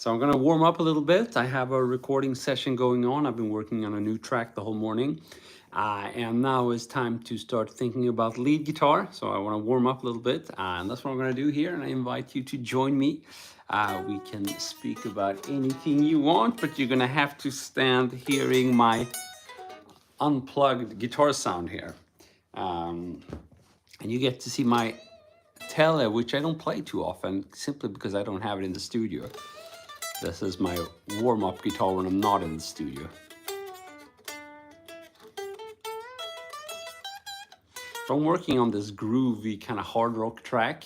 So I'm going to warm up a little bit. I have a recording session going on. I've been working on a new track the whole morning. And now it's time to start thinking about lead guitar. So I want to warm up a little bit. And that's what I'm going to do here. And I invite you to join me. We can speak about anything you want, but you're going to have to stand hearing my unplugged guitar sound here. And you get to see my tele, which I don't play too often, simply because I don't have it in the studio. This is my warm-up guitar when I'm not in the studio. So I'm working on this groovy kind of hard rock track,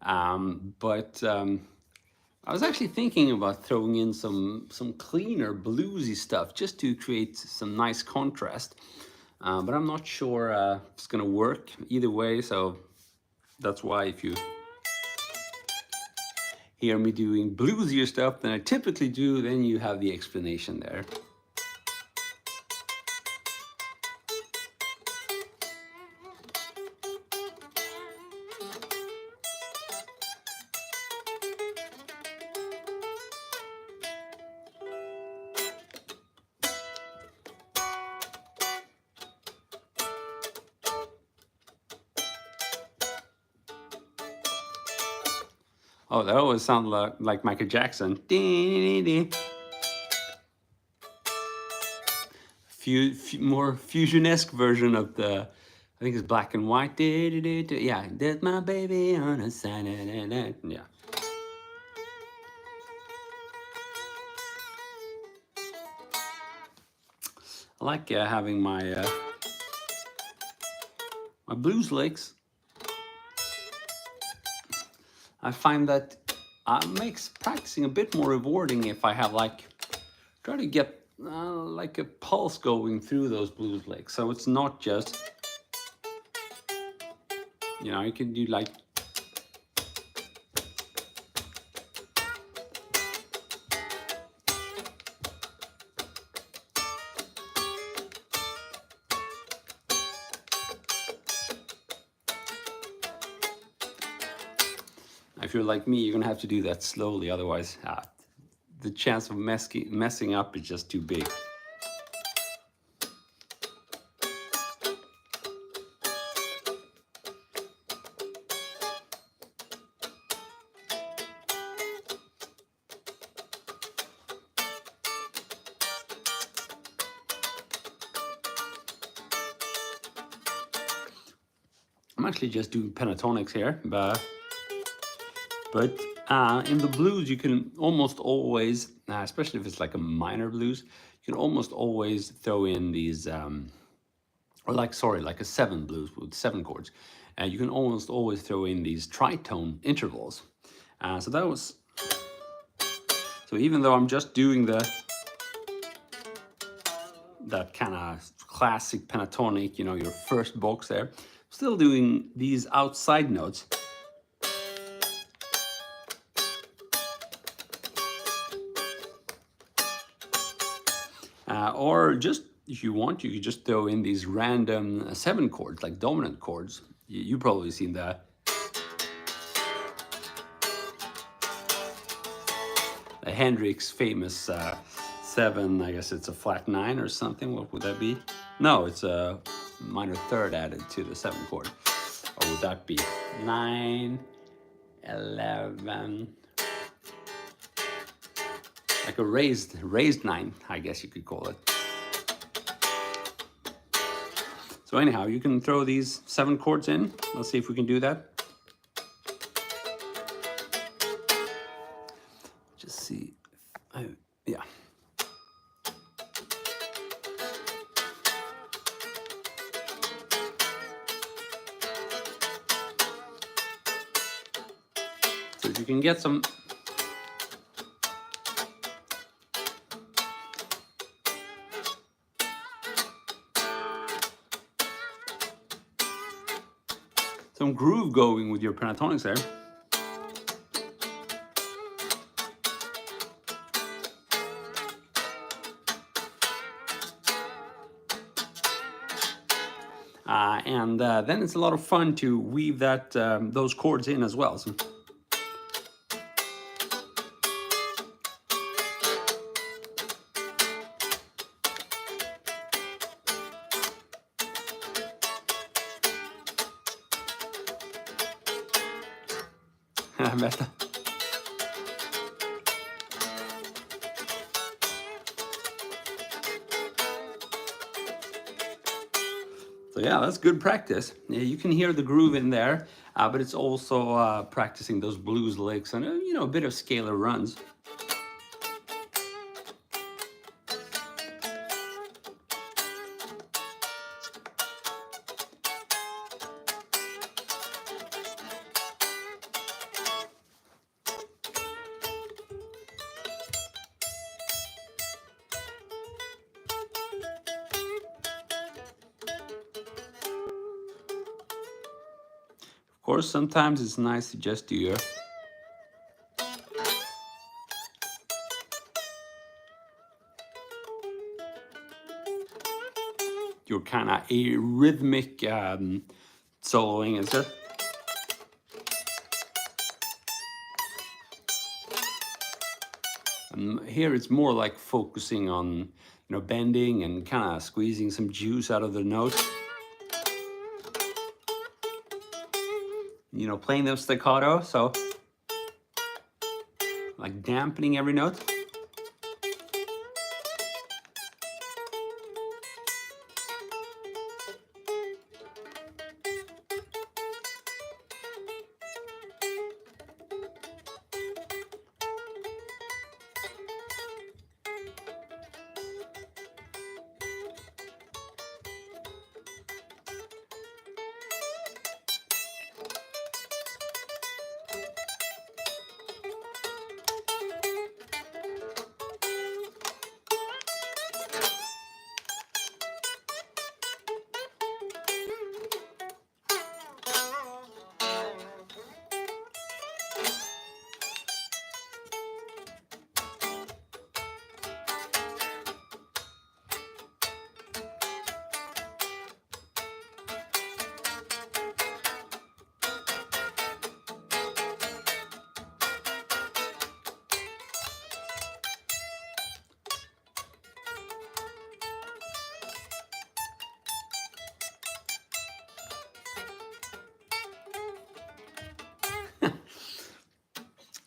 but I was actually thinking about throwing in some cleaner bluesy stuff just to create some nice contrast. But I'm not sure if it's gonna work either way, so that's why if you hear me doing bluesier stuff than I typically do, then you have the explanation there. Oh, that always sounds like Michael Jackson. More fusion-esque version of the, I think it's black and white. Yeah, there's my baby on a Saturday night. Yeah. I like having my my blues licks. I find that makes practicing a bit more rewarding if I have try to get like a pulse going through those blues licks. So it's not just, you know, you can do like, if you're like me, you're gonna have to do that slowly, otherwise the chance of messing up is just too big. I'm actually just doing pentatonics here, but in the blues, you can almost always, especially if it's like a minor blues, you can almost always throw in these, like a 7 blues with 7 chords. You can almost always throw in these tritone intervals. So even though I'm just doing that kind of classic pentatonic, you know, your first box there, I'm still doing these outside notes. Or just, if you want, you could just throw in these random 7 chords, like dominant chords. You've probably seen that. The Hendrix famous 7, I guess it's a flat 9 or something. What would that be? No, it's a minor third added to the 7 chord. Or would that be 9, 11... like a raised 9, I guess you could call it. So anyhow, you can throw these 7 chords in. Let's see if we can do that. Just see, yeah. So if you can get some groove going with your pentatonics there. And then it's a lot of fun to weave those chords in as well. So Vänta. So yeah, that's good practice. Yeah, you can hear the groove in there, but it's also practicing those blues licks and a bit of scalar runs. Of course, sometimes it's nice to just do your kind of a rhythmic soloing, is it? And here it's more like focusing on, bending and kind of squeezing some juice out of the notes. Playing them staccato, so like dampening every note.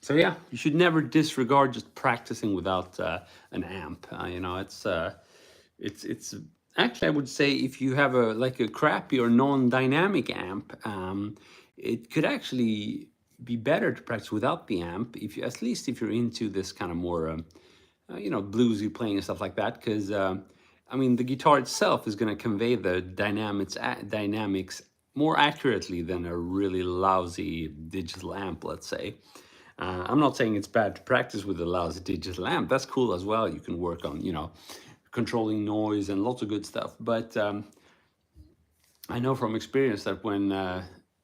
So yeah, you should never disregard just practicing without an amp. It's actually, I would say, if you have a crappy or non-dynamic amp, it could actually be better to practice without the amp, at least if you're into this kind of more bluesy playing and stuff like that, because the guitar itself is going to convey the dynamics more accurately than a really lousy digital amp, let's say. I'm not saying it's bad to practice with a lousy digital amp. That's cool as well. You can work on, controlling noise and lots of good stuff. But I know from experience that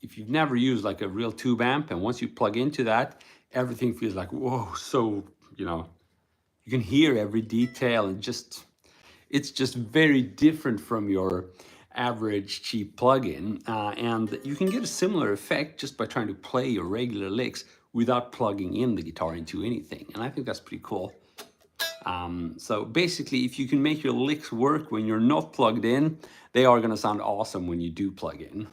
if you've never used like a real tube amp, and once you plug into that, everything feels like, whoa, so, you can hear every detail, and it's just very different from your average cheap plugin, and you can get a similar effect just by trying to play your regular licks without plugging in the guitar into anything, and I think that's pretty cool. So basically, if you can make your licks work when you're not plugged in, they are going to sound awesome when you do plug in.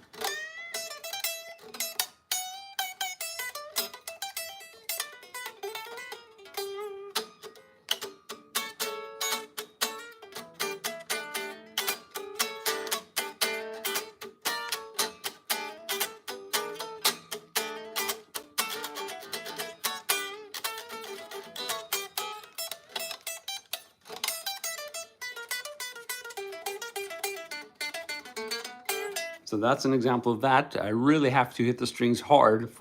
So that's an example of that. I really have to hit the strings hard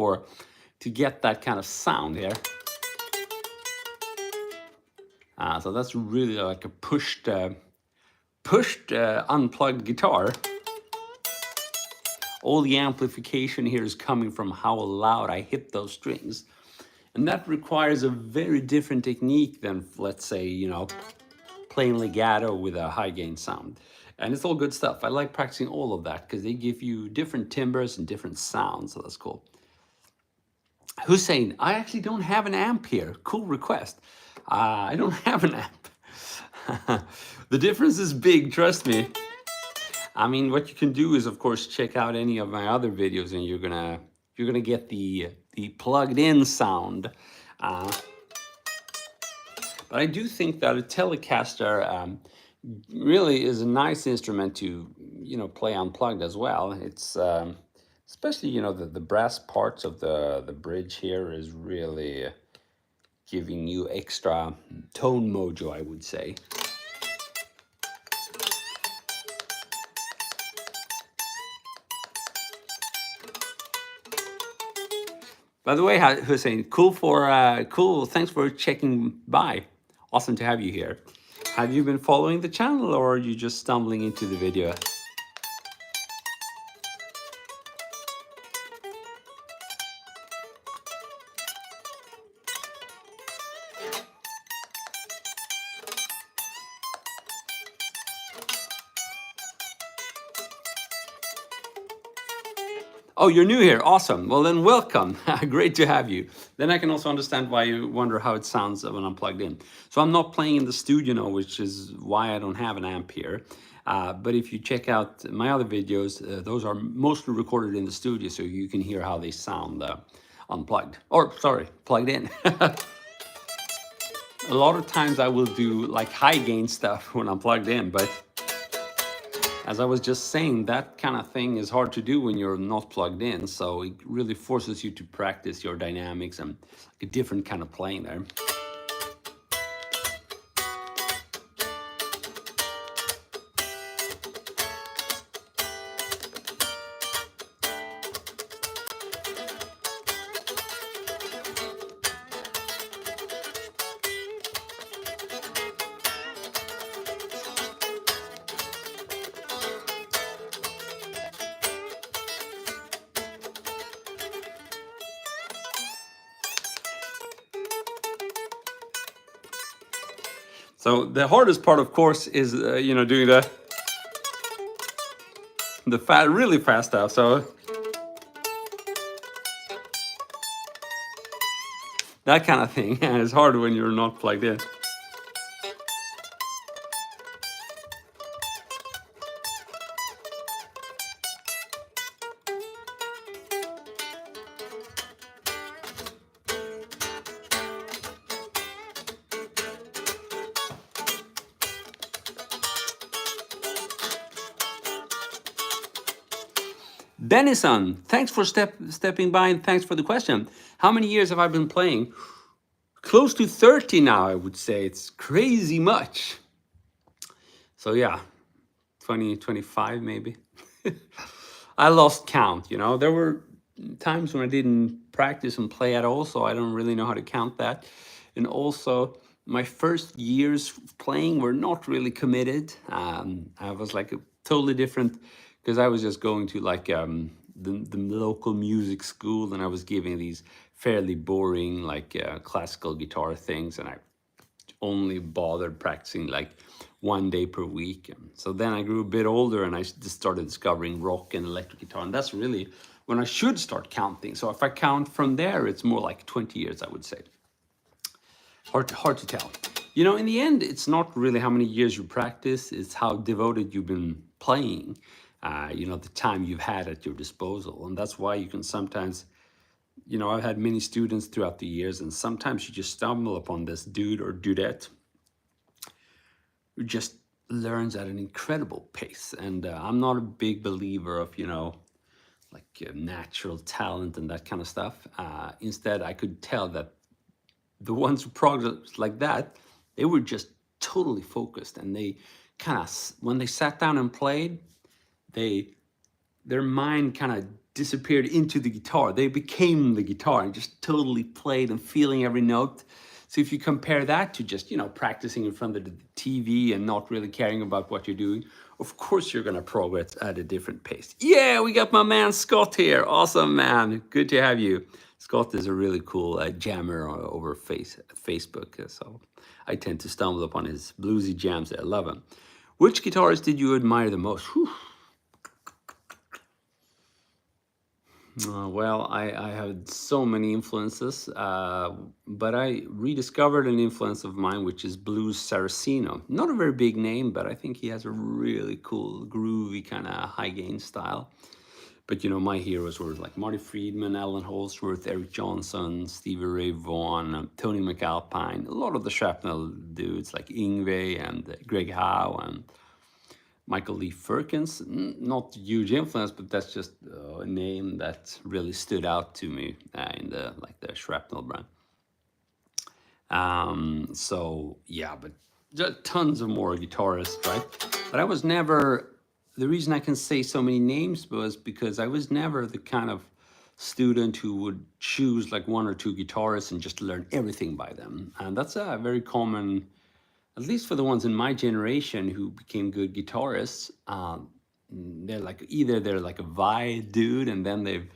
to get that kind of sound here. So that's really like a pushed unplugged guitar. All the amplification here is coming from how loud I hit those strings. And that requires a very different technique than, let's say, playing legato with a high gain sound. And it's all good stuff. I like practicing all of that because they give you different timbres and different sounds, so that's cool. Hussein, I actually don't have an amp here. Cool request. I don't have an amp. The difference is big, trust me. What you can do is, of course, check out any of my other videos, and you're you're gonna get the plugged in sound. But I do think that a Telecaster really is a nice instrument to, play unplugged as well. It's especially, the brass parts of the bridge here is really giving you extra tone mojo, I would say. By the way, Hussein, cool. Thanks for checking by. Awesome to have you here. Have you been following the channel, or are you just stumbling into the video? Oh, you're new here. Awesome. Well, then welcome. Great to have you. Then I can also understand why you wonder how it sounds when I'm plugged in. So I'm not playing in the studio now, which is why I don't have an amp here. But if you check out my other videos, those are mostly recorded in the studio, so you can hear how they sound unplugged. Or, sorry, plugged in. A lot of times I will do like high gain stuff when I'm plugged in, but as I was just saying, that kind of thing is hard to do when you're not plugged in. So it really forces you to practice your dynamics and a different kind of playing there. So the hardest part, of course, is doing the really fast stuff. So that kind of thing is hard when you're not plugged in. Denison, thanks for stepping by, and thanks for the question. How many years have I been playing? Close to 30 now, I would say. It's crazy much. So yeah, 20, 25 maybe. I lost count, There were times when I didn't practice and play at all, so I don't really know how to count that. And also, my first years playing were not really committed. I was like a totally different, because I was just going to like the local music school, and I was giving these fairly boring like classical guitar things, and I only bothered practicing like 1 day per week. So then I grew a bit older, and I just started discovering rock and electric guitar, and that's really when I should start counting. So if I count from there, it's more like 20 years, I would say. Hard to tell. In the end, it's not really how many years you practice, it's how devoted you've been playing, the time you've had at your disposal. And that's why you can sometimes, I've had many students throughout the years, and sometimes you just stumble upon this dude or dudette who just learns at an incredible pace. And I'm not a big believer of, natural talent and that kind of stuff. Instead, I could tell that the ones who progressed like that, they were just totally focused, and they kind of, when they sat down and played, their mind kind of disappeared into the guitar. They became the guitar and just totally played and feeling every note. So if you compare that to just, practicing in front of the TV and not really caring about what you're doing, of course you're gonna progress at a different pace. Yeah, we got my man Scott here. Awesome, man. Good to have you. Scott is a really cool jammer over Facebook, so I tend to stumble upon his bluesy jams. I love him. Which guitarist did you admire the most? Whew. Well, I had so many influences, but I rediscovered an influence of mine, which is Blues Saraceno. Not a very big name, but I think he has a really cool, groovy kind of high gain style. But you know, my heroes were like Marty Friedman, Alan Holdsworth, Eric Johnson, Stevie Ray Vaughan, Tony McAlpine, a lot of the shrapnel dudes like Yngwie and Greg Howe and Michael Lee Firkins. Not huge influence, but that's just a name that really stood out to me in the shrapnel brand. So yeah, but just tons of more guitarists, right? But I was never, the reason I can say so many names was because I was never the kind of student who would choose like one or two guitarists and just learn everything by them. And that's a very common, at least for the ones in my generation who became good guitarists. They're like, either they're like a Vai dude and then they've,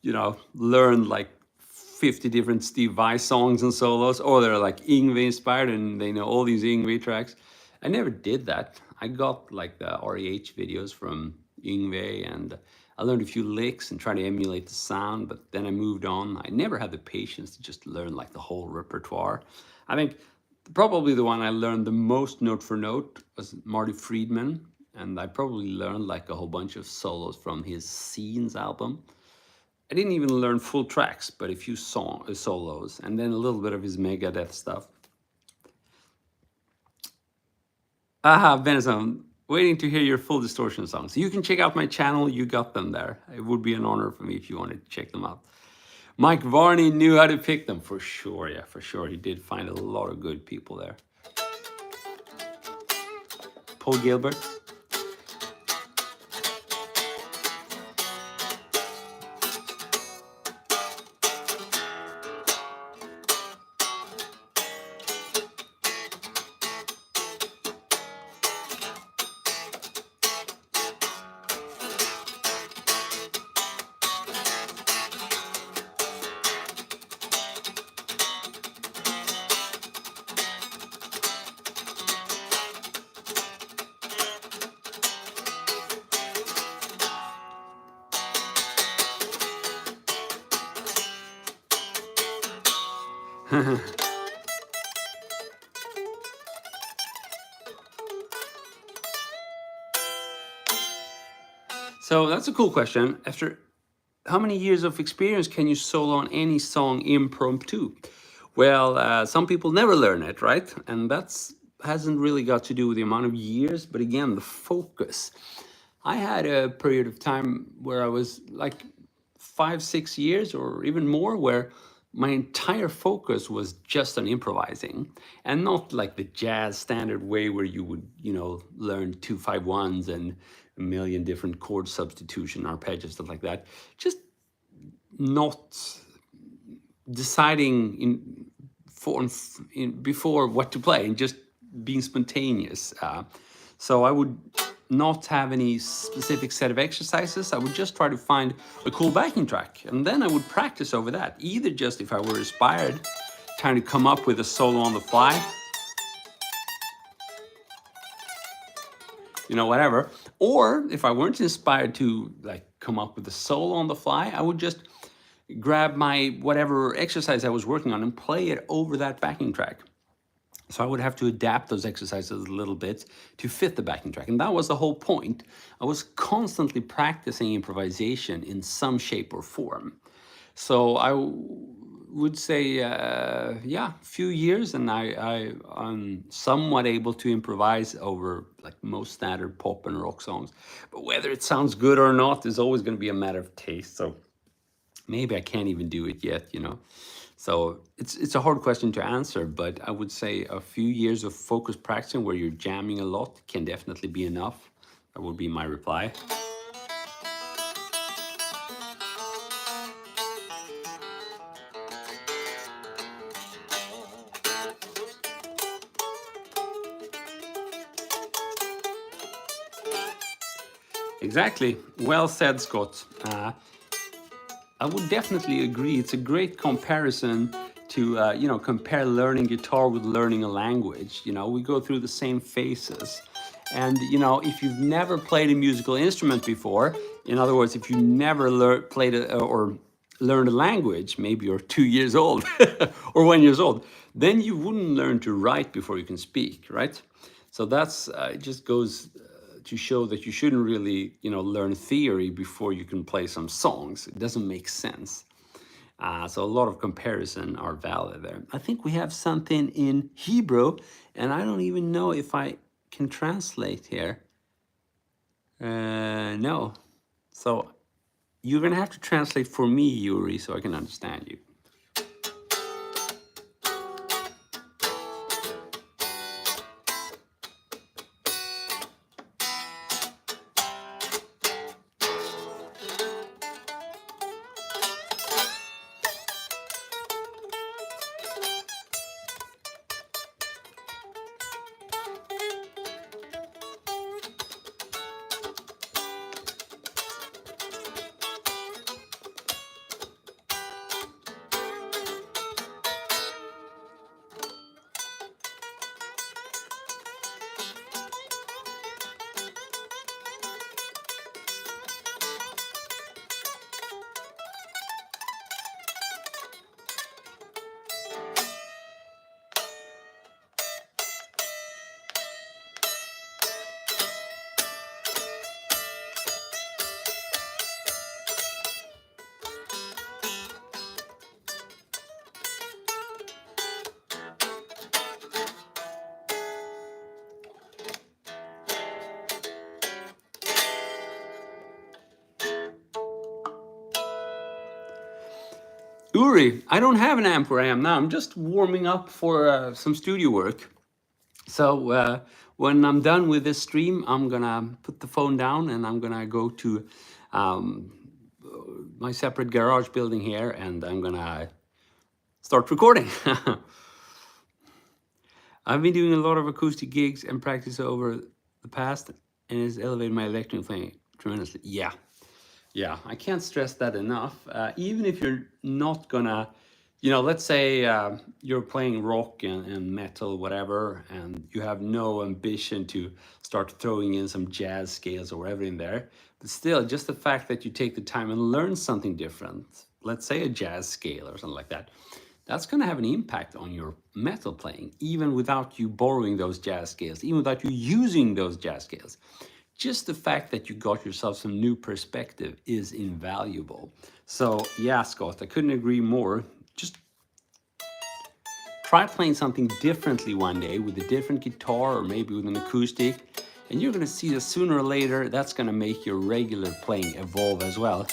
you know, learned like 50 different Steve Vai songs and solos, or they're like Yngwie inspired and they know all these Yngwie tracks. I never did that. I got like the REH videos from Yngwie and I learned a few licks and tried to emulate the sound, but then I moved on. I never had the patience to just learn like the whole repertoire. I think probably the one I learned the most note for note was Marty Friedman, and I probably learned like a whole bunch of solos from his Scenes album. I didn't even learn full tracks, but a few solos, and then a little bit of his Megadeth stuff. Aha, Benson, waiting to hear your full distortion songs. You can check out my channel, you got them there. It would be an honor for me if you wanted to check them out. Mike Varney knew how to pick them, for sure, yeah, for sure. He did find a lot of good people there. Paul Gilbert. So that's a cool question. After how many years of experience can you solo on any song impromptu? Well, some people never learn it, right? And that's hasn't really got to do with the amount of years, but again, the focus. I had a period of time where I was like 5, 6 years or even more, where my entire focus was just on improvising, and not like the jazz standard way where you would, you know, learn 2-5-1s and a million different chord substitution, arpeggios, stuff like that. Just not deciding before what to play and just being spontaneous. So I would not have any specific set of exercises. I would just try to find a cool backing track, and then I would practice over that. Either just if I were inspired, trying to come up with a solo on the fly, you know, whatever. Or if I weren't inspired to like come up with a solo on the fly, I would just grab my whatever exercise I was working on and play it over that backing track. So I would have to adapt those exercises a little bit to fit the backing track. And that was the whole point. I was constantly practicing improvisation in some shape or form. So I would say, yeah, a few years, and I'm somewhat able to improvise over like most standard pop and rock songs. But whether it sounds good or not is always going to be a matter of taste. So maybe I can't even do it yet, you know. So it's a hard question to answer, but I would say a few years of focused practicing where you're jamming a lot can definitely be enough. That would be my reply. Exactly. Well said, Scott. I would definitely agree. It's a great comparison to, you know, compare learning guitar with learning a language. You know, we go through the same phases. And, you know, if you've never played a musical instrument before, in other words, if you never played or learned a language, maybe you're 2 years old or 1 year old, then you wouldn't learn to write before you can speak, right? So that's, it just goes to show that you shouldn't really, learn theory before you can play some songs. It doesn't make sense. So a lot of comparison are valid there. I think we have something in Hebrew, and I don't even know if I can translate here. No. So you're gonna have to translate for me, Yuri, so I can understand you. Uri, I don't have an amp where I am now. I'm just warming up for some studio work. So when I'm done with this stream, I'm gonna put the phone down and I'm gonna go to my separate garage building here, and I'm gonna start recording. I've been doing a lot of acoustic gigs and practice over the past, and it's elevated my electric playing tremendously. Yeah, I can't stress that enough. Even if you're not gonna, let's say you're playing rock and metal, whatever, and you have no ambition to start throwing in some jazz scales or whatever in there, but still, just the fact that you take the time and learn something different, let's say a jazz scale or something like that, that's going to have an impact on your metal playing, even without you borrowing those jazz scales, even without you using those jazz scales. Just the fact that you got yourself some new perspective is invaluable. So yeah, Scott, I couldn't agree more. Just try playing something differently one day with a different guitar or maybe with an acoustic, and you're gonna see that sooner or later that's gonna make your regular playing evolve as well.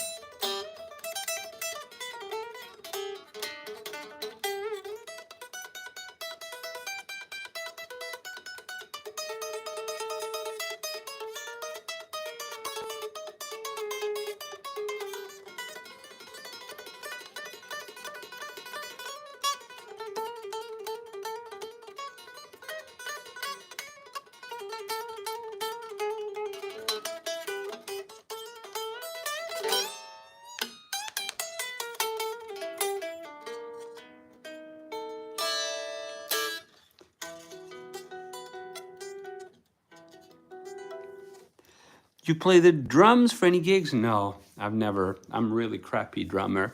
You play the drums for any gigs? No, I've never. I'm a really crappy drummer.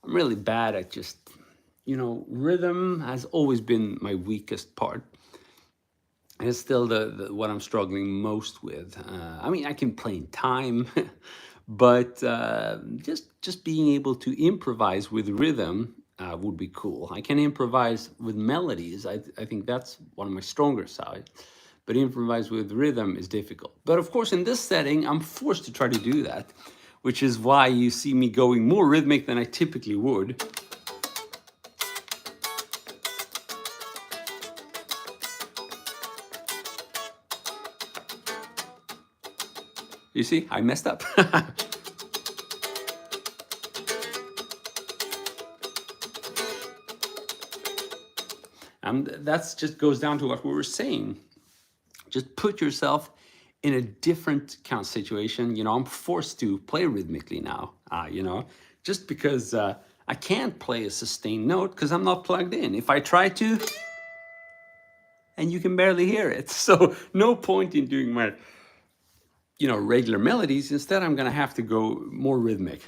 I'm really bad at just, rhythm has always been my weakest part. And it's still what I'm struggling most with. I mean, I can play in time, but just being able to improvise with rhythm would be cool. I can improvise with melodies. I think that's one of my stronger sides. But improvise with rhythm is difficult. But of course, in this setting, I'm forced to try to do that, which is why you see me going more rhythmic than I typically would. You see, I messed up. And that just goes down to what we were saying. Just put yourself in a different kind of situation. I'm forced to play rhythmically now, just because I can't play a sustained note because I'm not plugged in. If I try to, and you can barely hear it. So no point in doing my, regular melodies. Instead, I'm gonna have to go more rhythmic.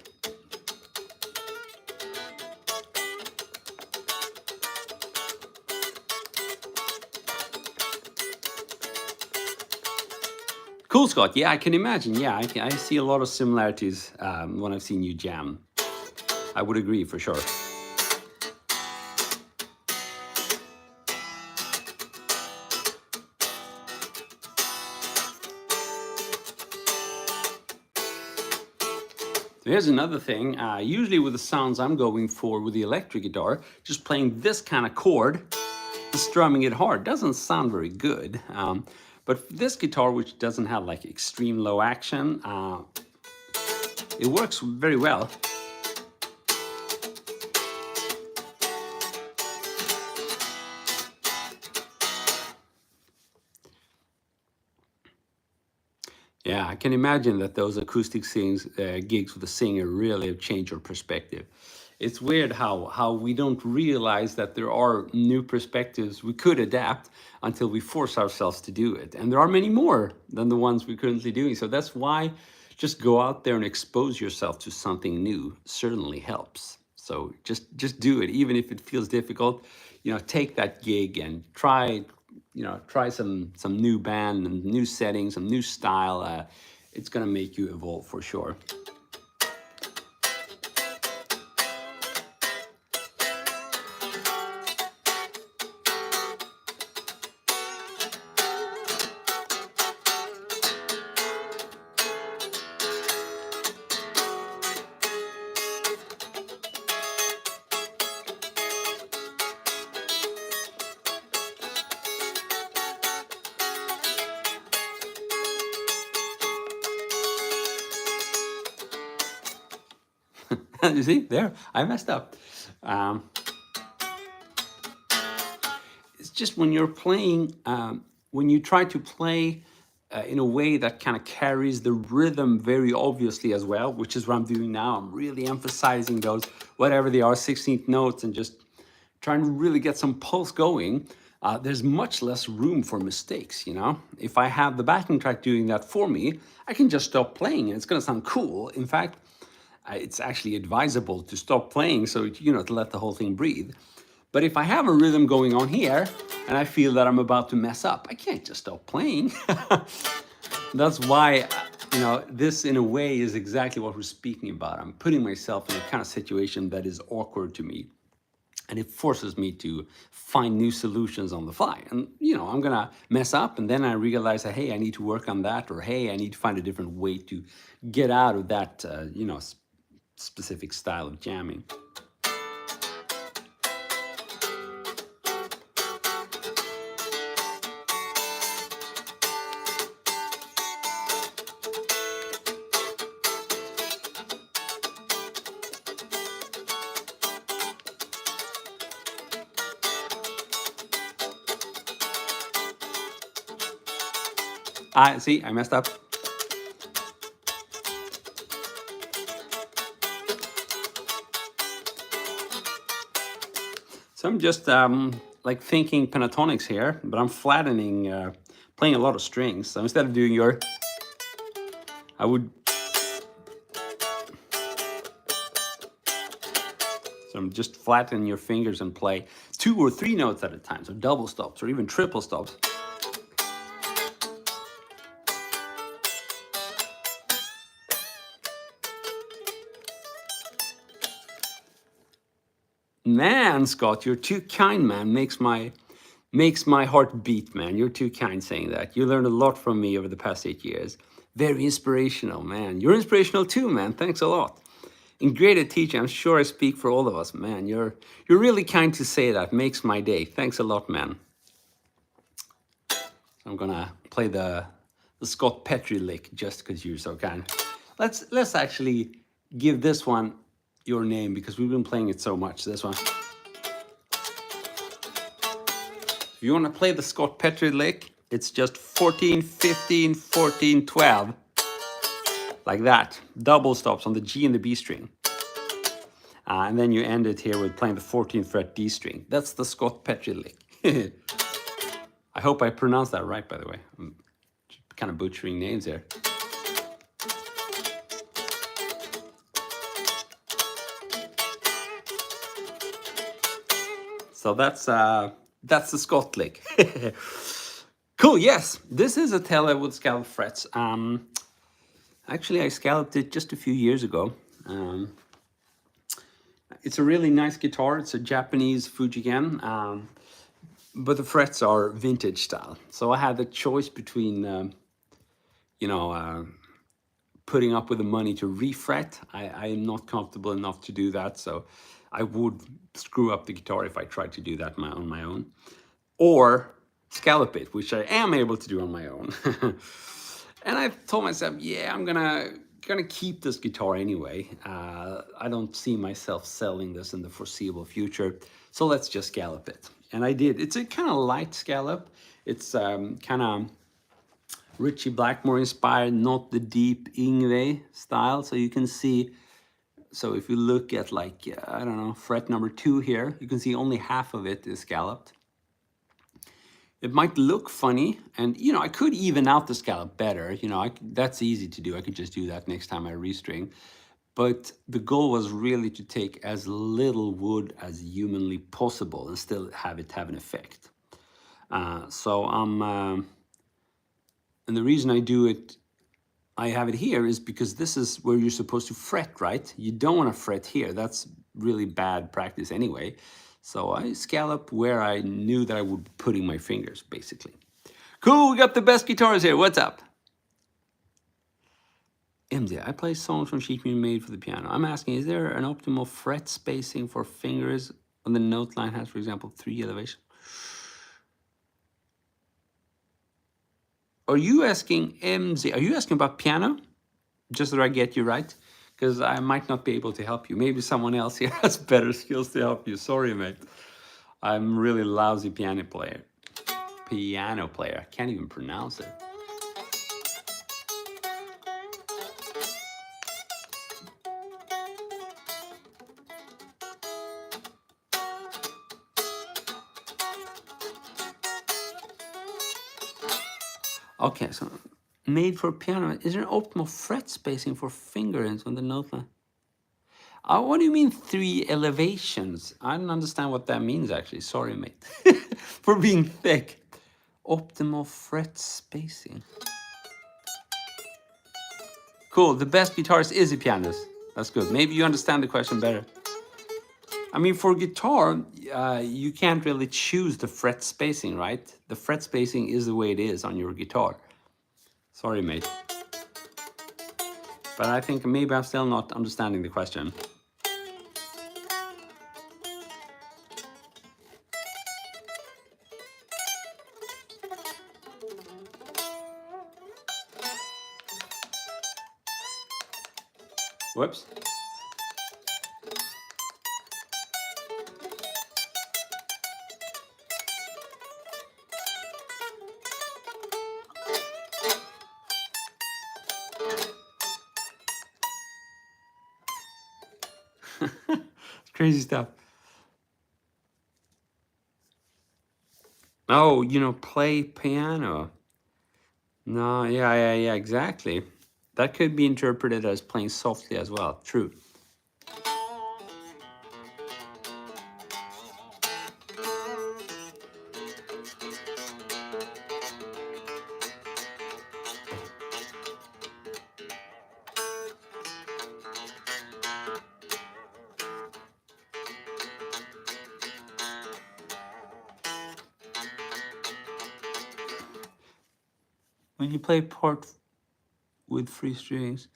Cool, Scott. Yeah, I can imagine. Yeah, I see a lot of similarities when I've seen you jam. I would agree for sure. So here's another thing. Usually with the sounds I'm going for with the electric guitar, just playing this kind of chord, strumming it hard doesn't sound very good. But this guitar, which doesn't have like extreme low action, it works very well. Yeah, I can imagine that those acoustic gigs with a singer really have changed your perspective. It's weird how we don't realize that there are new perspectives we could adapt until we force ourselves to do it. And there are many more than the ones we're currently doing. So that's why just go out there and expose yourself to something new certainly helps. So just do it, even if it feels difficult. Take that gig and try some new band and new settings, some new style. It's gonna make you evolve for sure. You see, there, I messed up. It's just when you're playing, when you try to play in a way that kind of carries the rhythm very obviously as well, which is what I'm doing now. I'm really emphasizing those, whatever they are, 16th notes, and just trying to really get some pulse going. There's much less room for mistakes, If I have the backing track doing that for me, I can just stop playing and it's gonna sound cool. In fact, it's actually advisable to stop playing so, to let the whole thing breathe. But if I have a rhythm going on here and I feel that I'm about to mess up, I can't just stop playing. That's why, this in a way is exactly what we're speaking about. I'm putting myself in a kind of situation that is awkward to me. And it forces me to find new solutions on the fly. And, I'm going to mess up. And then I realize that, hey, I need to work on that. Or, hey, I need to find a different way to get out of that, specific style of jamming. See, I messed up. So I'm just like thinking pentatonics here, but I'm flattening, playing a lot of strings. So instead of doing I would. So I'm just flattening your fingers and play 2 or 3 notes at a time, so double stops or even triple stops. Man, Scott, you're too kind, man. Makes my heart beat, man. You're too kind saying that. You learned a lot from me over the past 8 years. Very inspirational, man. You're inspirational too, man. Thanks a lot. And great at teaching. I'm sure I speak for all of us, man. You're really kind to say that. Makes my day. Thanks a lot, man. I'm gonna play the Scott Petrie lick just because you're so kind. Let's actually give this one your name because we've been playing it so much. This one. If you want to play the Scott Petrie lick, it's just 14, 15, 14, 12. Like that. Double stops on the G and the B string. And then you end it here with playing the 14th fret D string. That's the Scott Petrie lick. I hope I pronounced that right, by the way. I'm kind of butchering names here. So that's the Scott lick. Cool, yes. This is a tele with scallop frets. Actually, I scalloped it just a few years ago. It's a really nice guitar. It's a Japanese Fujigen, but the frets are vintage style. So I had the choice between, you know, putting up with the money to refret. I am not comfortable enough to do that, so I would screw up the guitar if I tried to do that on my own. Or scallop it, which I am able to do on my own. And I told myself, yeah, I'm gonna keep this guitar anyway. I don't see myself selling this in the foreseeable future, so let's just scallop it. And I did. It's a kind of light scallop. It's kind of Richie Blackmore inspired, not the deep Yngwie style. So you can see, so if you look at like, I don't know, fret number 2 here, you can see only half of it is scalloped. It might look funny, and you know, I could even out the scallop better. You know, that's easy to do. I could just do that next time I restring. But the goal was really to take as little wood as humanly possible and still have it have an effect. And the reason I do it, I have it here, is because this is where you're supposed to fret, right? You don't want to fret here. That's really bad practice anyway. So I scallop where I knew that I would be putting my fingers, basically. Cool, we got the best guitars here. What's up? MJ, I play songs from sheet music made for the piano. I'm asking, is there an optimal fret spacing for fingers when the note line has, for example, 3 elevation? Are you asking MZ? Are you asking about piano? Just so I get you right, because I might not be able to help you. Maybe someone else here has better skills to help you. Sorry, mate. I'm really lousy piano player. I can't even pronounce it. Okay, so made for piano. Is there an optimal fret spacing for fingerings on the note line? What do you mean 3 elevations? I don't understand what that means, actually. Sorry, mate. For being thick. Optimal fret spacing. Cool, the best guitarist is a pianist. That's good. Maybe you understand the question better. I mean, for guitar, you can't really choose the fret spacing, right? The fret spacing is the way it is on your guitar. Sorry, mate. But I think maybe I'm still not understanding the question. Whoops. Crazy stuff. Oh, you know, play piano. No, yeah, exactly. That could be interpreted as playing softly as well. True. When you play part with free strings,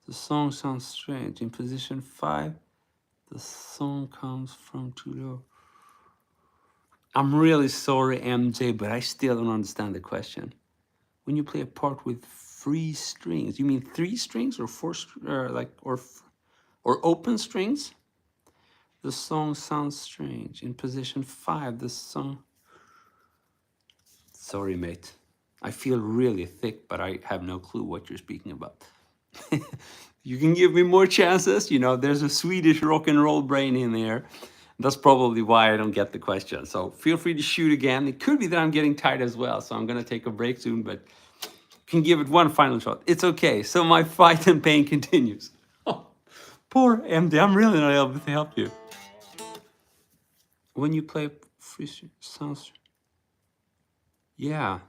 the song sounds strange. In position 5, the song comes from too low. I'm really sorry, MJ, but I still don't understand the question. When you play a part with free strings, you mean 3 strings or 4, or open strings? The song sounds strange. In position 5, the song. Sorry, mate. I feel really thick, but I have no clue what you're speaking about. You can give me more chances. You know, there's a Swedish rock and roll brain in there. That's probably why I don't get the question. So feel free to shoot again. It could be that I'm getting tired as well, so I'm going to take a break soon, but can give it one final shot. It's okay. So my fight and pain continues. Oh, poor MD. I'm really not able to help you. When you play free sounds, yeah.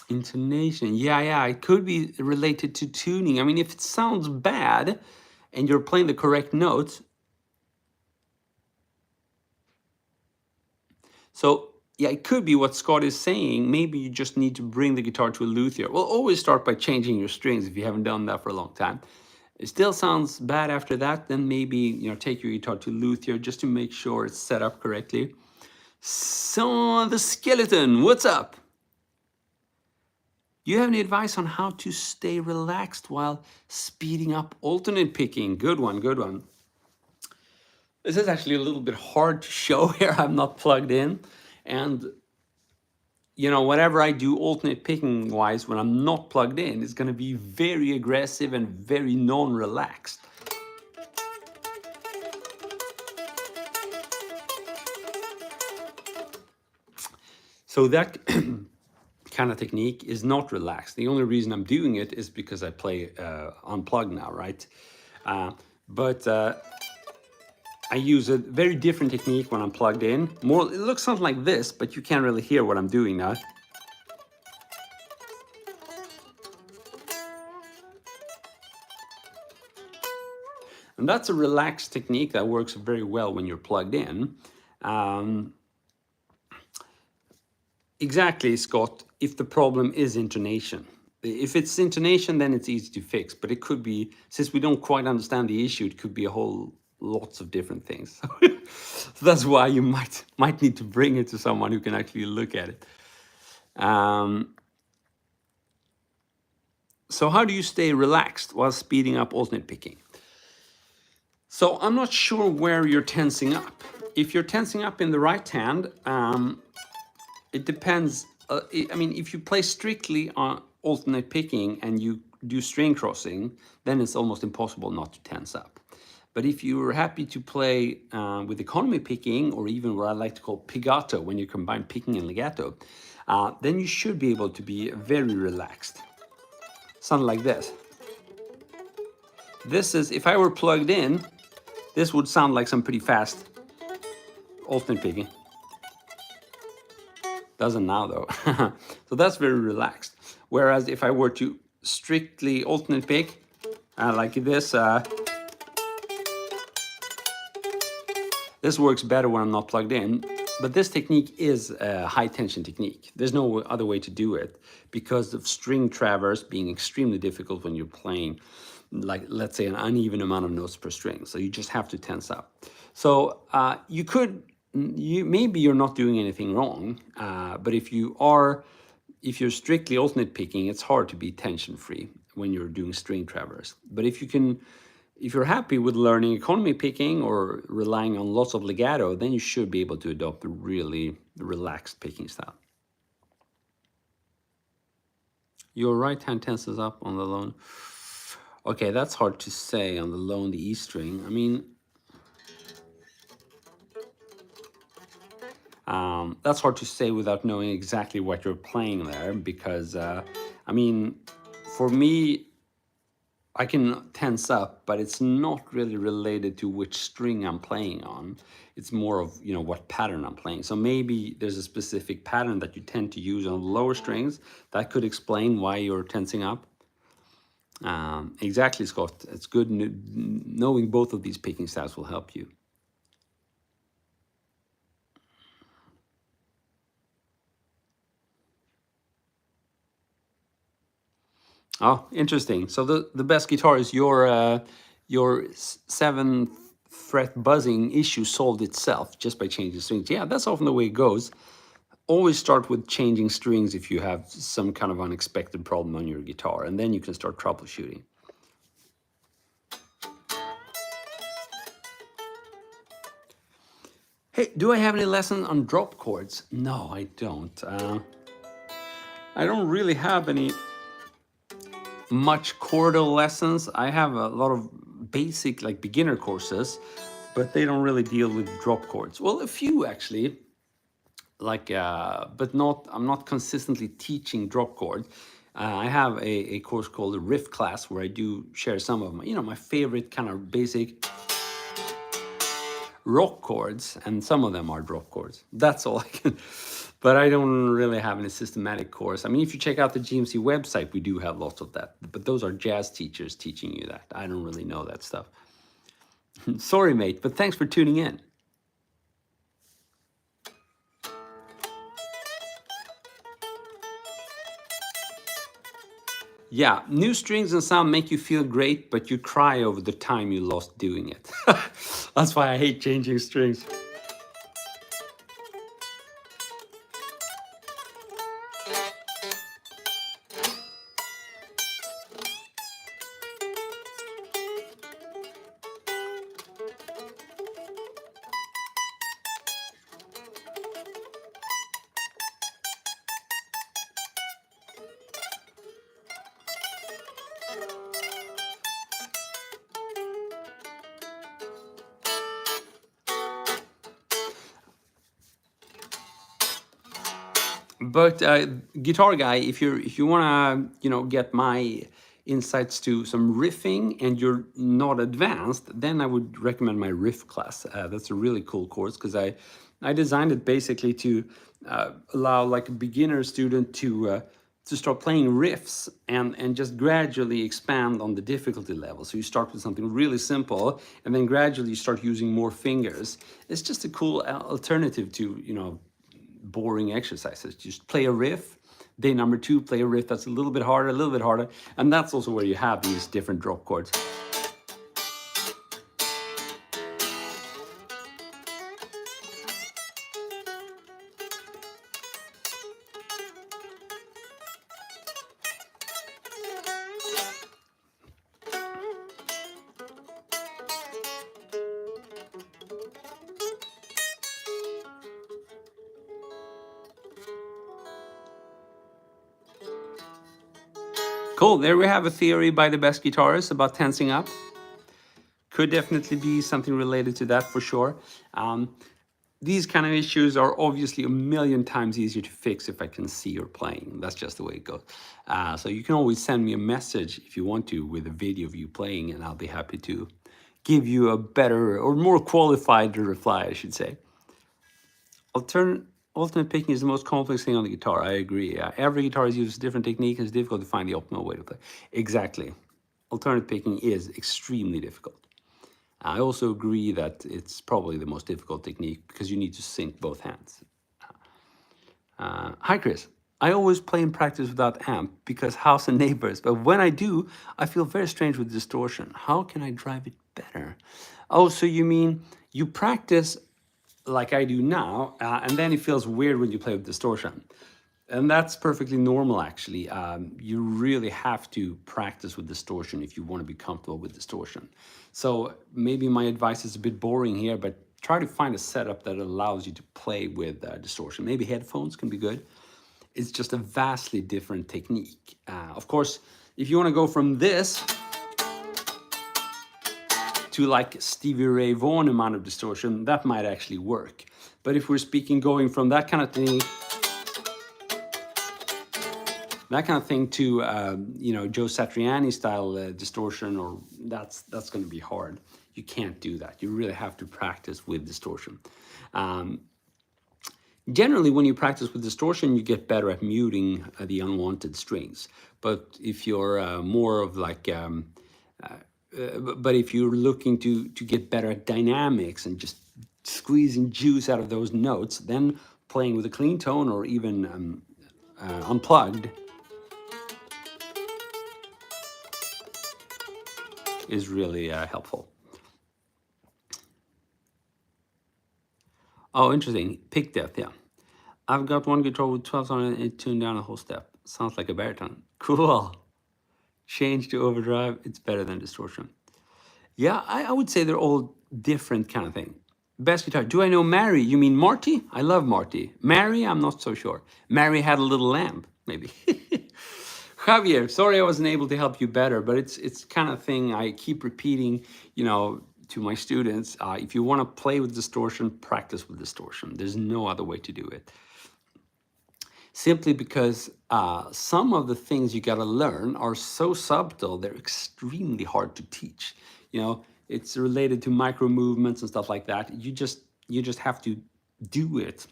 Intonation. Yeah, it could be related to tuning. I mean, if it sounds bad and you're playing the correct notes, so yeah, it could be what Scott is saying. Maybe you just need to bring the guitar to a luthier. Well, always start by changing your strings if you haven't done that for a long time. It still sounds bad after that, then maybe, you know, take your guitar to luthier just to make sure it's set up correctly. So the skeleton, what's up? Do you have any advice on how to stay relaxed while speeding up alternate picking? Good one, good one. This is actually a little bit hard to show here. I'm not plugged in. And, you know, whatever I do alternate picking wise when I'm not plugged in is going to be very aggressive and very non-relaxed. So that kind of technique is not relaxed. The only reason I'm doing it is because I play unplugged now, right? But I use a very different technique when I'm plugged in. More, it looks something like this, but you can't really hear what I'm doing now. And that's a relaxed technique that works very well when you're plugged in. Exactly, Scott, if the problem is intonation. If it's intonation, then it's easy to fix, but it could be, since we don't quite understand the issue, it could be a whole lots of different things. So that's why you might need to bring it to someone who can actually look at it. So how do you stay relaxed while speeding up alternate picking? So I'm not sure where you're tensing up. If you're tensing up in the right hand, it depends. I mean, if you play strictly on alternate picking and you do string crossing, then it's almost impossible not to tense up. But if you're happy to play with economy picking, or even what I like to call pigato, when you combine picking and legato, then you should be able to be very relaxed. Something like this. This is, if I were plugged in, this would sound like some pretty fast alternate picking. Doesn't now though. So that's very relaxed. Whereas if I were to strictly alternate pick, like this, this works better when I'm not plugged in. But this technique is a high tension technique. There's no other way to do it because of string traverse being extremely difficult when you're playing, like, let's say, an uneven amount of notes per string. So you just have to tense up. So you could, maybe you're not doing anything wrong, but if you're strictly alternate picking, it's hard to be tension free when you're doing string traverse. But if you're happy with learning economy picking or relying on lots of legato, then you should be able to adopt a really relaxed picking style. Your right hand tenses up on the lone. Okay, that's hard to say on the lone, the E string. I mean, that's hard to say without knowing exactly what you're playing there, because I mean, for me, I can tense up, but it's not really related to which string I'm playing on. It's more of, you know, what pattern I'm playing. So maybe there's a specific pattern that you tend to use on lower strings that could explain why you're tensing up. Exactly, Scott. It's good knowing both of these picking styles will help you. Oh, interesting. So the bass guitar is your seventh fret buzzing issue solved itself just by changing strings. Yeah, that's often the way it goes. Always start with changing strings if you have some kind of unexpected problem on your guitar, and then you can start troubleshooting. Hey, do I have any lessons on drop chords? No, I don't. I don't really have any much chordal lessons. I have a lot of basic, like, beginner courses, but they don't really deal with drop chords. Well, a few actually, like, but not. I'm not consistently teaching drop chords. I have a course called the Riff Class where I do share some of my, my favorite kind of basic rock chords, and some of them are drop chords. That's all I can. But I don't really have any systematic course. I mean, if you check out the GMC website, we do have lots of that. But those are jazz teachers teaching you that. I don't really know that stuff. Sorry, mate, but thanks for tuning in. Yeah, new strings and sound make you feel great, but you cry over the time you lost doing it. That's why I hate changing strings. But guitar guy, if you wanna get my insights to some riffing and you're not advanced, then I would recommend my riff class. That's a really cool course because I designed it basically to allow like a beginner student to start playing riffs and just gradually expand on the difficulty level. So you start with something really simple and then gradually you start using more fingers. It's just a cool alternative to boring exercises. Just play a riff. Day number 2, play a riff that's a little bit harder, and that's also where you have these different drop chords. Cool, there we have a theory by the best guitarists about tensing up. Could definitely be something related to that for sure. These kind of issues are obviously a million times easier to fix if I can see you're playing. That's just the way it goes. So you can always send me a message if you want to with a video of you playing, and I'll be happy to give you a better or more qualified reply, I should say. Alternate picking is the most complex thing on the guitar. I agree. Every guitarist uses different technique and it's difficult to find the optimal way to play. Exactly. Alternate picking is extremely difficult. I also agree that it's probably the most difficult technique because you need to sync both hands. Hi, Chris. I always play in practice without amp because house and neighbors, but when I do, I feel very strange with distortion. How can I drive it better? Oh, so you mean you practice like I do now, and then it feels weird when you play with distortion. And that's perfectly normal, actually. You really have to practice with distortion if you want to be comfortable with distortion. So maybe my advice is a bit boring here, but try to find a setup that allows you to play with distortion. Maybe headphones can be good. It's just a vastly different technique. Of course, if you want to go from this to like Stevie Ray Vaughan amount of distortion, that might actually work. But if we're speaking going from that kind of thing to Joe Satriani style distortion, or that's going to be hard. You can't do that. You really have to practice with distortion. Generally, when you practice with distortion, you get better at muting the unwanted strings. But if you're more of like but if you're looking to get better at dynamics and just squeezing juice out of those notes, then playing with a clean tone or even unplugged is really helpful. Oh, interesting. Pick depth, yeah. I've got one guitar with 12 on it and tuned down a whole step. Sounds like a baritone. Cool. Change to overdrive. It's better than distortion. Yeah, I would say they're all different kind of thing. Best guitar. Do I know Mary? You mean Marty? I love Marty. Mary, I'm not so sure. Mary had a little lamb, maybe. Javier, sorry I wasn't able to help you better, but it's kind of thing I keep repeating, to my students. If you want to play with distortion, practice with distortion. There's no other way to do it. Simply because some of the things you got to learn are so subtle, they're extremely hard to teach. It's related to micro movements and stuff like that. You just have to do it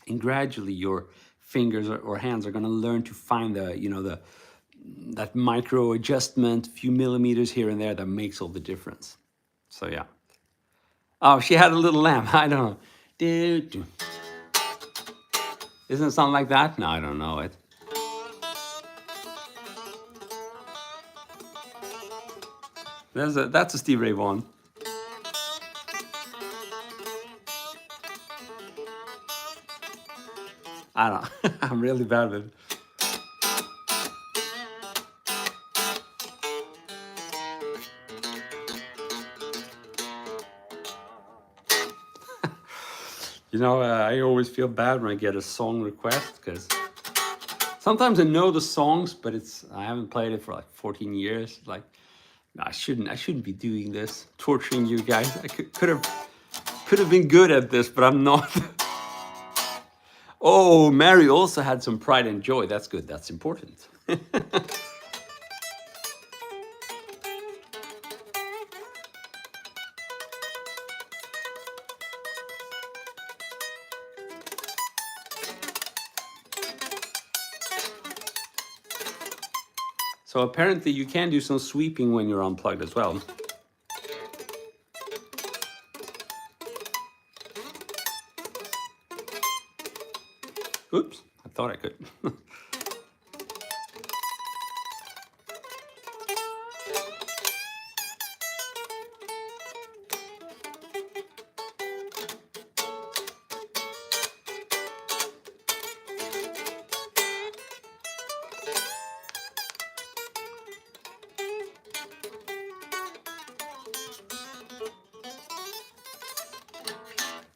and gradually your fingers or hands are going to learn to find the, that micro adjustment, few millimeters here and there that makes all the difference. So yeah. Oh, she had a little lamb. I don't know. Isn't it something like that? No, I don't know it. That's a Steve Ray Vaughan. I don't know. I'm really bad with it. I always feel bad when I get a song request because sometimes I know the songs, but I haven't played it for like 14 years. Like, no, I shouldn't be doing this, torturing you guys. I could have been good at this, but I'm not. Oh, Mary also had some pride and joy. That's good. That's important. So apparently you can do some sweeping when you're unplugged as well. Oops, I thought I could.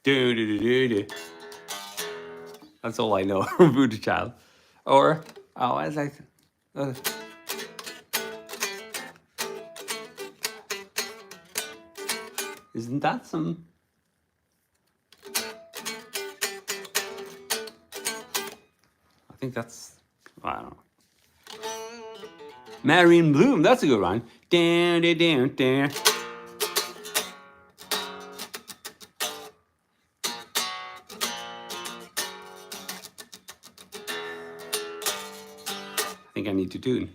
Do, do, do, do, do. That's all I know from Voodoo Child. Or, oh, I was like, isn't that some? I think that's, I don't know. Marion Bloom, that's a good one. Down, down, down, down. I think I need to tune.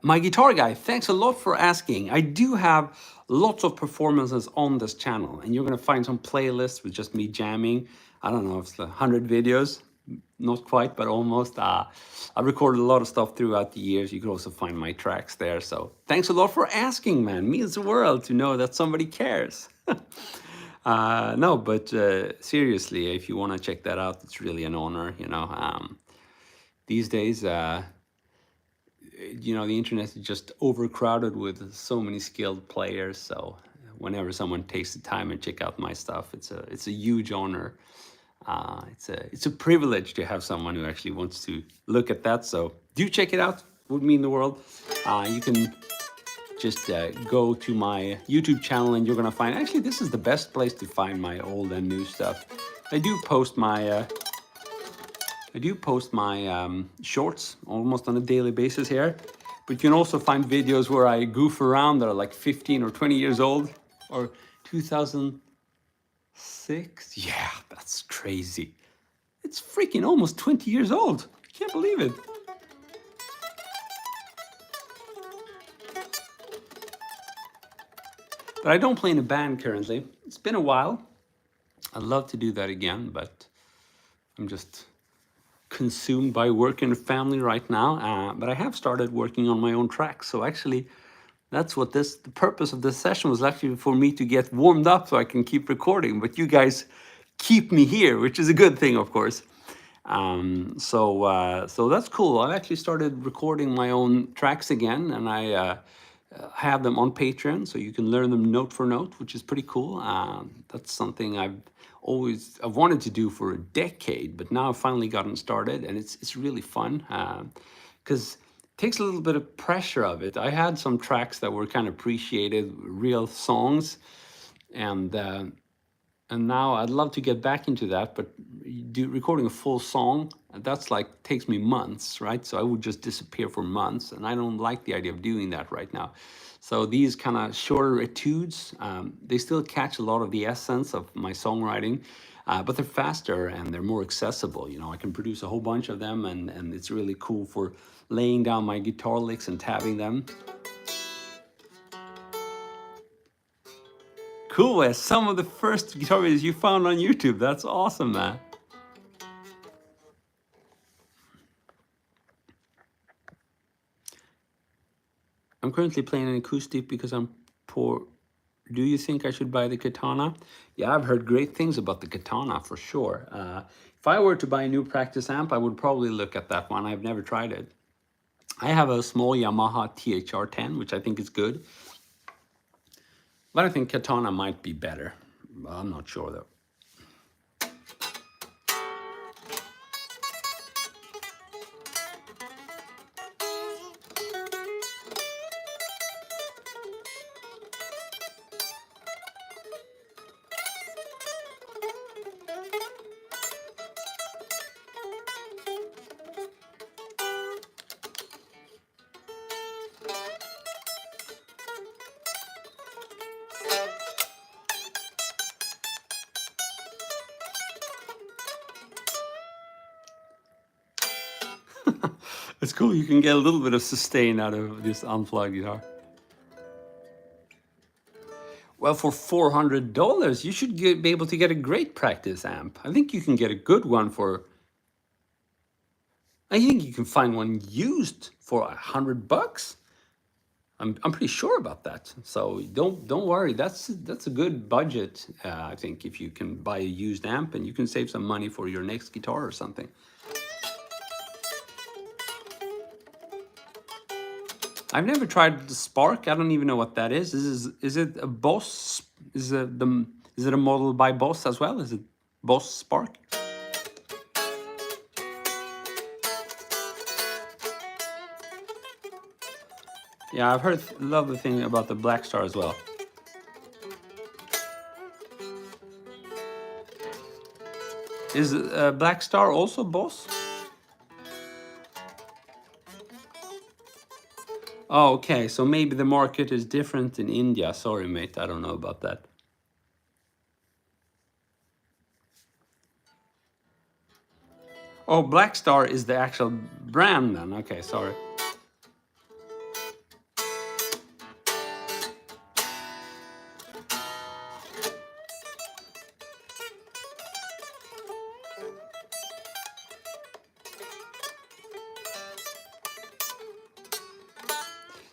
My guitar guy, thanks a lot for asking. I do have lots of performances on this channel, and you're going to find some playlists with just me jamming. I don't know if it's 100 videos, not quite, but almost. I recorded a lot of stuff throughout the years. You can also find my tracks there. So thanks a lot for asking, man. Means the world to know that somebody cares. No, but seriously, if you want to check that out, it's really an honor. These days, the internet is just overcrowded with so many skilled players. So whenever someone takes the time and check out my stuff, it's a huge honor. It's a privilege to have someone who actually wants to look at that. So do check it out. Would mean the world. You can just go to my YouTube channel and you're gonna find, actually this is the best place to find my old and new stuff. I do post my shorts almost on a daily basis here, but you can also find videos where I goof around that are like 15 or 20 years old, or 2006. Yeah, that's crazy. It's freaking almost 20 years old. I can't believe it. But I don't play in a band currently. It's been a while. I'd love to do that again, but I'm just consumed by work and family right now. But I have started working on my own tracks. So actually, that's what the purpose of this session was, actually for me to get warmed up so I can keep recording. But you guys keep me here, which is a good thing, of course. So that's cool. I've actually started recording my own tracks again, and I have them on Patreon, so you can learn them note for note, which is pretty cool. That's something I've wanted to do for a decade, but now I've finally gotten started, and it's really fun because it takes a little bit of pressure of it. I had some tracks that were kind of appreciated, real songs, and And now I'd love to get back into that, but recording a full song, that's like takes me months, right? So I would just disappear for months, and I don't like the idea of doing that right now. So these kind of shorter etudes, they still catch a lot of the essence of my songwriting, but they're faster and they're more accessible. You know, I can produce a whole bunch of them, and it's really cool for laying down my guitar licks and tabbing them. Cool, Wes. Some of the first guitar videos you found on YouTube. That's awesome, man. I'm currently playing an acoustic because I'm poor. Do you think I should buy the Katana? Yeah, I've heard great things about the Katana for sure. If I were to buy a new practice amp, I would probably look at that one. I've never tried it. I have a small Yamaha THR-10, which I think is good. But I think Katana might be better. I'm not sure though. It's cool. You can get a little bit of sustain out of this unplugged guitar. Well, for $400, you should be able to get a great practice amp. I think you can get a good one for. I think you can find one used for $100. I'm pretty sure about that. So don't worry. That's a good budget. I think if you can buy a used amp and you can save some money for your next guitar or something. I've never tried the Spark. I don't even know what that is. Is it a Boss? Is it a model by Boss as well? Is it Boss Spark? Yeah, I've heard lovely thing about the Black Star as well. Is Black Star also Boss? Oh, okay. So maybe the market is different in India. Sorry, mate. I don't know about that. Oh, Black Star is the actual brand then. Okay, sorry.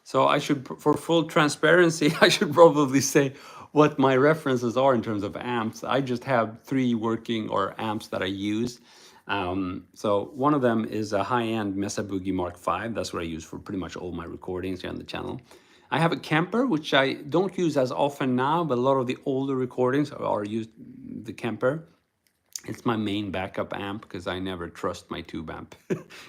So I should, for full transparency, I should probably say what my references are in terms of amps. I just have 3 working or amps that I use. So one of them is a high-end Mesa Boogie Mark V. That's what I use for pretty much all my recordings here on the channel. I have a Kemper, which I don't use as often now, but a lot of the older recordings are used the Kemper. It's my main backup amp because I never trust my tube amp.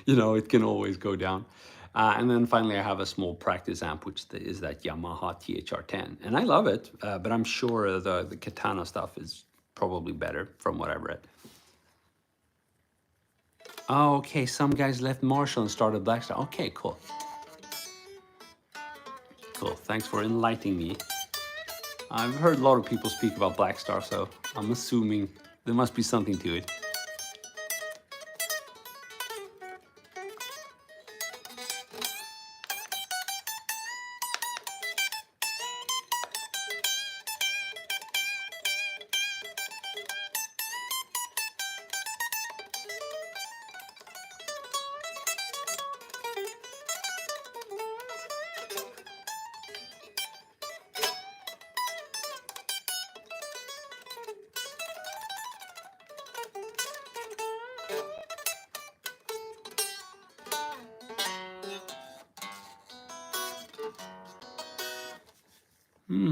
You know, it can always go down. And then finally, I have a small practice amp, which is that Yamaha THR-10. And I love it, but I'm sure the Katana stuff is probably better from what I've read. Oh, okay, some guys left Marshall and started Blackstar. Okay, cool. Cool, thanks for enlightening me. I've heard a lot of people speak about Blackstar, so I'm assuming there must be something to it.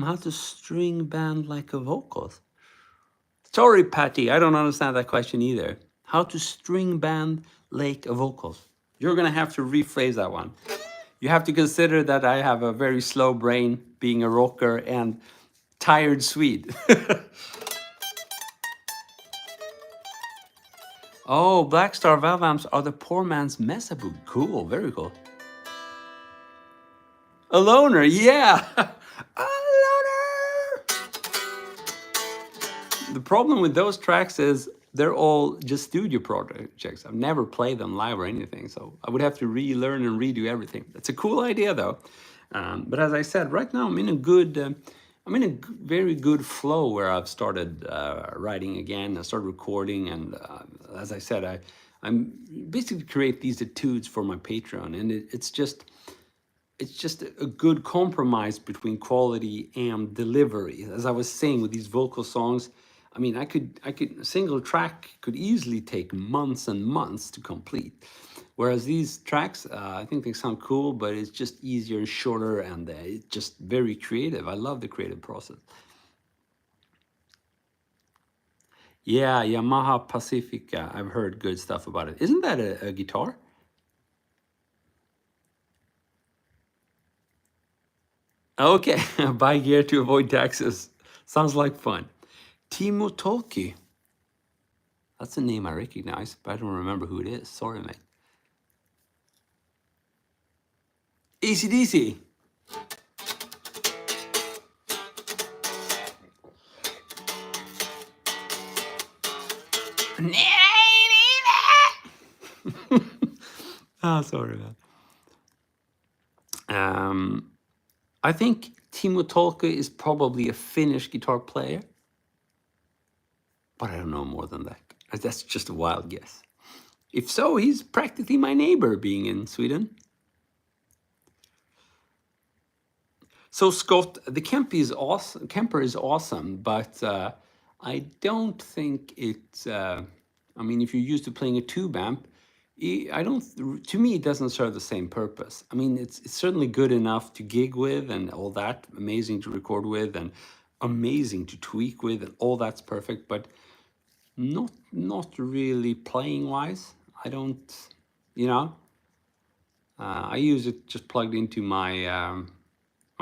How to string band like a vocals? Sorry, Patty, I don't understand that question either. How to string band like a vocals? You're gonna have to rephrase that one. You have to consider that I have a very slow brain, being a rocker and tired Swede. Oh, Black Star valve amps are the poor man's mesa boot. Cool, very cool. A loner, yeah. A loner. The problem with those tracks is they're all just studio projects. I've never played them live or anything, so I would have to relearn and redo everything. That's a cool idea, though. But as I said, right now I'm in a very good flow where I've started writing again. I started recording, and as I said, I'm basically create these etudes for my Patreon, and it's just a good compromise between quality and delivery. As I was saying with these vocal songs, I mean, a single track could easily take months and months to complete. Whereas these tracks, I think they sound cool, but it's just easier and shorter, and it's just very creative. I love the creative process. Yeah, Yamaha Pacifica. I've heard good stuff about it. Isn't that a guitar? Okay, buy gear to avoid taxes. Sounds like fun. Timo Tolkki. That's a name I recognize, but I don't remember who it is. Sorry, mate. AC/DC. Ah, sorry, man. I think Timo Tolkki is probably a Finnish guitar player, but I don't know more than that. That's just a wild guess. If so, he's practically my neighbor, being in Sweden. So Scott, the Kemper is awesome, but I don't think it's. I mean, if you're used to playing a tube amp, I don't. To me, it doesn't serve the same purpose. I mean, it's certainly good enough to gig with and all that, amazing to record with and amazing to tweak with, and all that's perfect. But not really playing wise. I don't. You know, I use it just plugged into my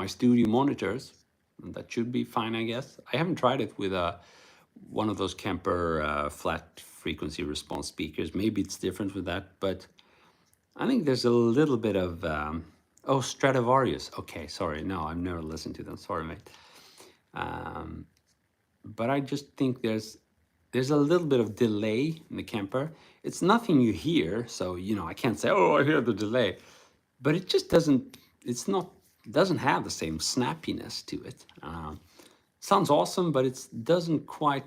studio monitors, and that should be fine, I guess. I haven't tried it with one of those Kemper flat frequency response speakers. Maybe it's different with that, but I think there's a little bit of oh, Stradivarius. Okay, sorry, no, I've never listened to them. Sorry, mate. But I just think there's a little bit of delay in the Kemper. It's nothing you hear, so I can't say, oh, I hear the delay, but it just doesn't have the same snappiness to it. Sounds awesome, but it doesn't quite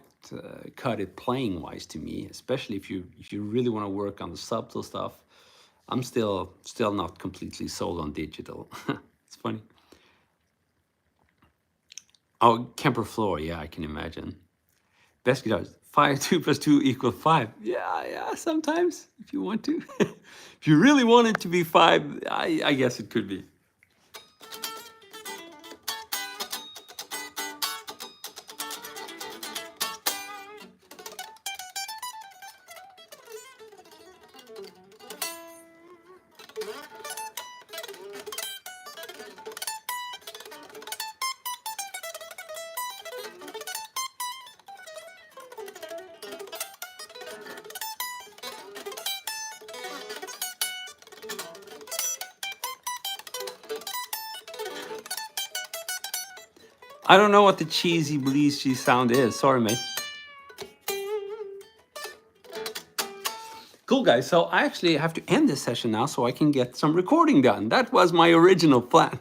cut it playing wise to me, especially if you really want to work on the subtle stuff. I'm still not completely sold on digital. It's funny. Oh, Kemper floor, yeah, I can imagine. Best guitars, 2 + 2 = 5. Yeah, sometimes, if you want to. If you really want it to be 5, I guess it could be. I don't know what the cheesy bleachy sound is. Sorry, mate. Cool, guys. So I actually have to end this session now so I can get some recording done. That was my original plan.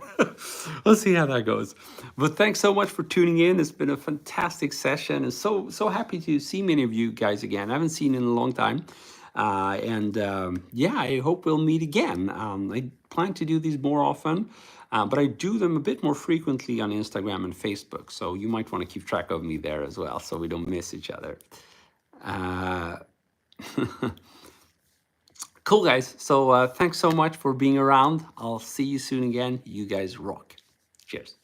Let's see how that goes. But thanks so much for tuning in. It's been a fantastic session. And so happy to see many of you guys again. I haven't seen you in a long time. Yeah, I hope we'll meet again. I plan to do these more often, but I do them a bit more frequently on Instagram and Facebook. So you might want to keep track of me there as well so we don't miss each other. Cool, guys. So thanks so much for being around. I'll see you soon again. You guys rock. Cheers.